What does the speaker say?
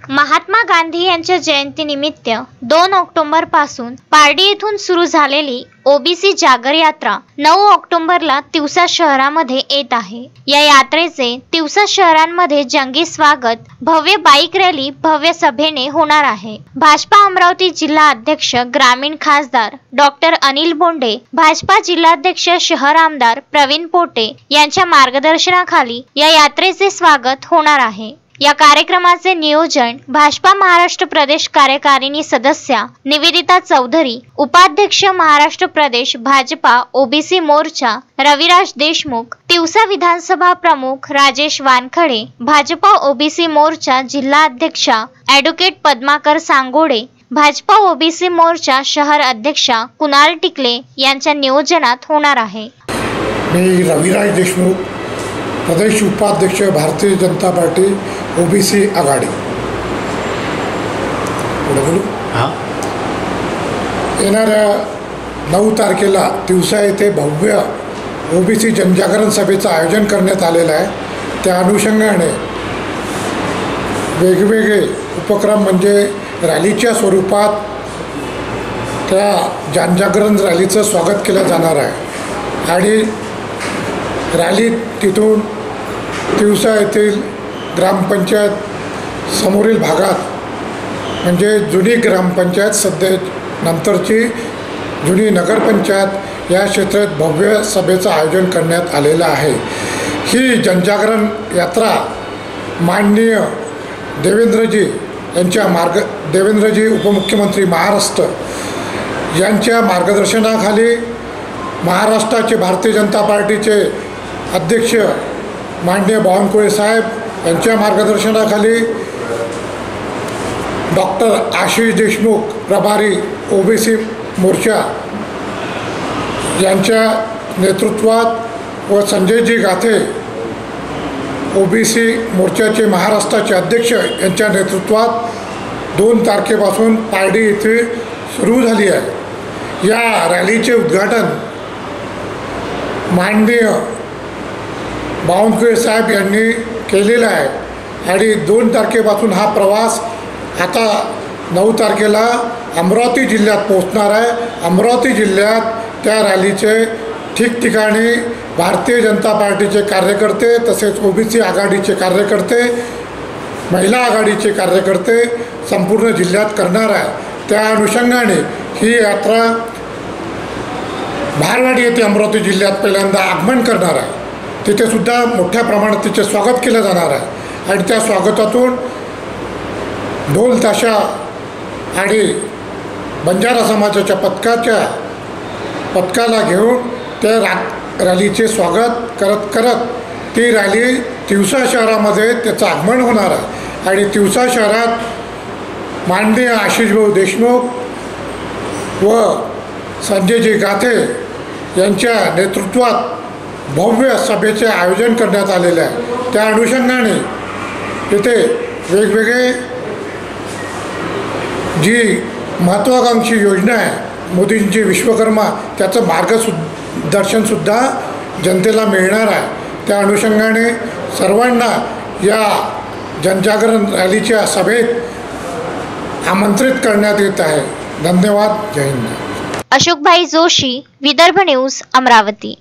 महात्मा गांधी यांच्या जयंतीनिमित्त 2 ऑक्टोबर पासून पारडी येथून सुरू झालेली ओबीसी जागर यात्रा 9 ऑक्टोबरला तिवसा शहरामध्ये येत आहे। या यात्रेचे तिवसा शहरांमध्ये जंगी स्वागत भव्य बाईक रॅली भव्य सभेने होणार आहे। भाजपा अमरावती जिल्हा अध्यक्ष ग्रामीण खासदार डॉक्टर अनिल बोंडे, भाजपा जिल्हाध्यक्ष शहर आमदार प्रवीण पोटे यांच्या मार्गदर्शनाखाली या यात्रेचे स्वागत होणार आहे। या कार्यक्रमाचे नियोजन भाजपा महाराष्ट्र प्रदेश कार्यकारिणी सदस्या निवेदिता चौधरी, उपाध्यक्ष महाराष्ट्र प्रदेश भाजपा ओबीसी मोर्चा रविराज देशमुख, तिवसा विधानसभा प्रमुख राजेश वानखडे, भाजपा ओबीसी मोर्चा जिल्हा अध्यक्षा ॲडव्होकेट पद्माकर सांगोडे, भाजपा ओबीसी मोर्चा शहर अध्यक्षा कुणाल टिकले यांच्या नियोजनात होणार आहे। मी रविराज देशमुख, प्रदेश उपाध्यक्ष भारतीय जनता पार्टी ओबीसी आघाडी। येणाऱ्या 9 तारखेला तिवसा येथे भव्य ओबीसी जनजागरण सभेचं आयोजन करण्यात आलेलं आहे। त्या अनुषंगाने वेगवेगळे उपक्रम म्हणजे रॅलीच्या स्वरूपात त्या जनजागरण रॅलीचं स्वागत केलं जाणार आहे आणि रॅली तिथून तिवसा येथील ग्रामपंचायत समोरील भागात म्हणजे जुनी ग्रामपंचायत सध्या नंतरची जुनी नगरपंचायत या क्षेत्रात भव्य सभेचं आयोजन करण्यात आलेलं आहे। ही जनजागरण यात्रा माननीय देवेंद्रजी उपमुख्यमंत्री महाराष्ट्र यांच्या मार्गदर्शनाखाली महाराष्ट्राचे भारतीय जनता पार्टीचे अध्यक्ष माननीय बावनकुळे साहेब यांच्या मार्गदर्शनाखाली डॉक्टर आशिष देशमुख प्रभारी ओबीसी मोर्चा यांच्या नेतृत्वात व संजयजी गाथे ओबीसी मोर्चाचे महाराष्ट्राचे अध्यक्ष यांच्या नेतृत्वात 2 तारखेपासून पारडी येथे सुरू झाली आहे। या रॅलीचे उद्घाटन माननीय बावनकुळे साहेब यांनी केलेलं आहे आणि 2 तारखेपासून हा प्रवास आता 9 तारखेला अमरावती जिल्ह्यात पोहोचणार आहे। अमरावती जिल्ह्यात त्या रॅलीचे ठिकठिकाणी भारतीय जनता पार्टीचे कार्यकर्ते तसेच ओबीसी आघाडीचे कार्यकर्ते, महिला आघाडीचे कार्यकर्ते संपूर्ण जिल्ह्यात करणार आहे। त्या अनुषंगाने ही यात्रा भारवाडी येथे अमरावती जिल्ह्यात पहिल्यांदा आगमन करणार आहे। तिथे सुद्धा मोठ्या प्रमाणात तिचे स्वागत केलं जाणार आहे आणि त्या स्वागतातून ढोल ताशा आणि बंजारा समाजाच्या पथकाला घेऊन त्या रॅलीचे स्वागत करत ती रॅली तिवसा शहरामध्ये त्याचं आगमन होणार आहे आणि तिवसा शहरात माननीय आशिषभाऊ देशमुख व संजयजी गाथे यांच्या नेतृत्वात भव्य सभेचे आयोजन करण्यात आलेले आहे। त्या अनुषंगाने इथे वेगवेगळे जी महत्त्वाकांक्षी योजना आहे मोदींची विश्वकर्मा त्याचं मार्गदर्शनसुद्धा जनतेला मिळणार आहे। त्या अनुषंगाने सर्वांना या जनजागरण रॅलीच्या सभेत आमंत्रित करण्यात येत आहे। धन्यवाद। जय हिंद। अशोकभाई जोशी, विदर्भ न्यूज, अमरावती।